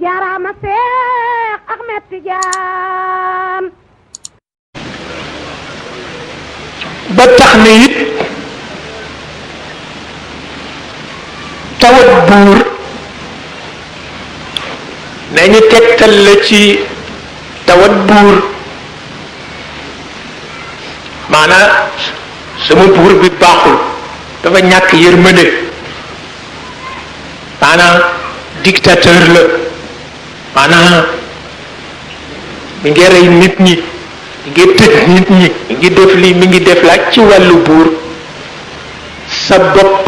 jaaraama Seex Ahmed Tijaan ba tax na it tawat buur nañu tegtal la ci tawat buur maanaam sama buur bi baaxul dafa ñàkk yërmande maanaam dictateur la maanaam mi ngi rey nit ñi mi ngi tëj nit ñi mi ngi def lii mi ngi def la ci wàllu buur sa bopp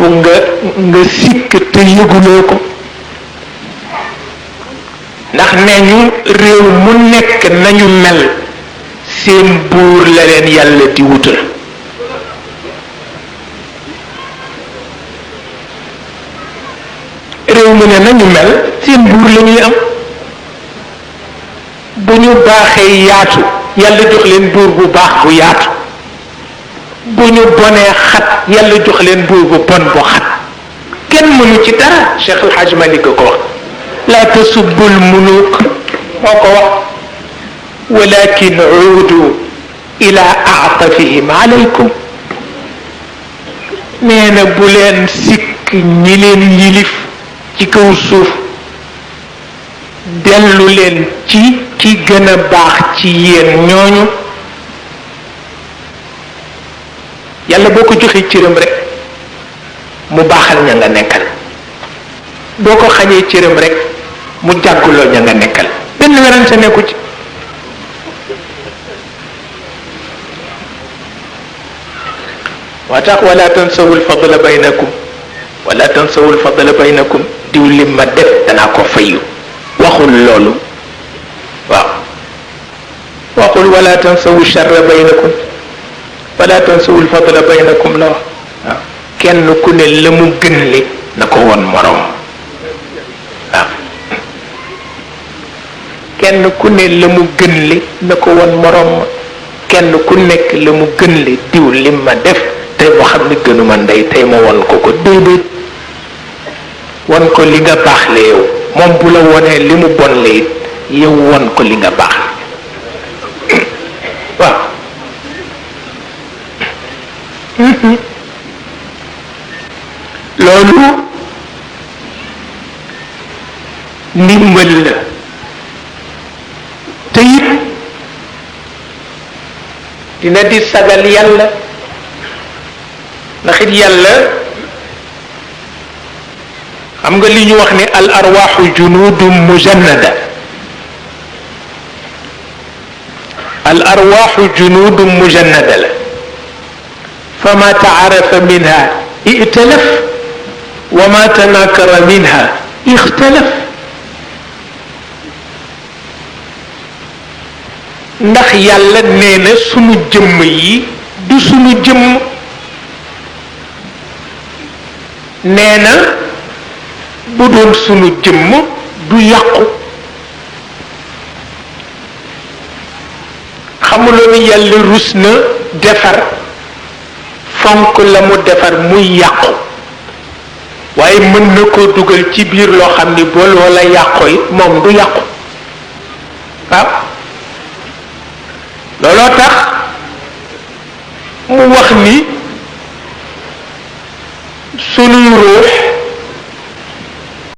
nga sikk te yëguloo ko ndax nee ñu réew mu nekk nañu mel seen buur la leen yàlla di wutal réew mu ne nañu mel seen buur la ñuy am bu ñu baaxee yaatu yàlla jox leen buur bu baax bu yaatu bu ñu bonee xat yàlla jox leen buur bu bon bu xat kenn mënu ci dara Cheikh El Hadj Malick ko wax la tasubbul muluk moo ko wax walakin uudu ila aatafihim alaykum nee na bu leen sikk ñi leen yilif ci kaw suuf dellu leen ci ki gën a baax ci yéen ñooñu yàlla boo ko joxee cëram rek mu baaxal ña nga nekkal boo ko xañee cëram rek mu jàgguloo ña nga nekkal benn werante nekku ci waa tax wala tansawu lfadla baynakum wala tansawu lfadla baynakum diw li ma def danaa ko fayu waxul loolu waaw waxul wala tansawu charra baynakum wala tansawu lfadla baynakum la wax waaw kenn ku ne la mu gën li na ko won morom waaw kenn ku ne la mu gën li na ko won morom kenn ku nekk la mu gën li diw li ma def tey moo xam ne gënuma ndey tey ma won ko ko déedéet won ko li nga baax le yow moom bu la wonee li mu bon le it yow won ko li nga baax waaw loolu ndimbal la te it dina di sagal yàlla ndax it yàlla xam nga li ñu wax ne al arwaaxu junudum mujannada al arwaaxu junudum mujannada la fa ma taarafa minha italaf wa ma tanakara minha ixtalaf ndax yàlla nee na sunu jëmm yi du sunu jëmm nee na bu doon sunu jëmm du yàqu xamuloo ni yàlla rus na defar fonk la mu defar muy yàqu waaye mën na koo dugal ci biir loo xam ni boo loola yàqu it moom du yàqu waaw looloo tax mu wax ni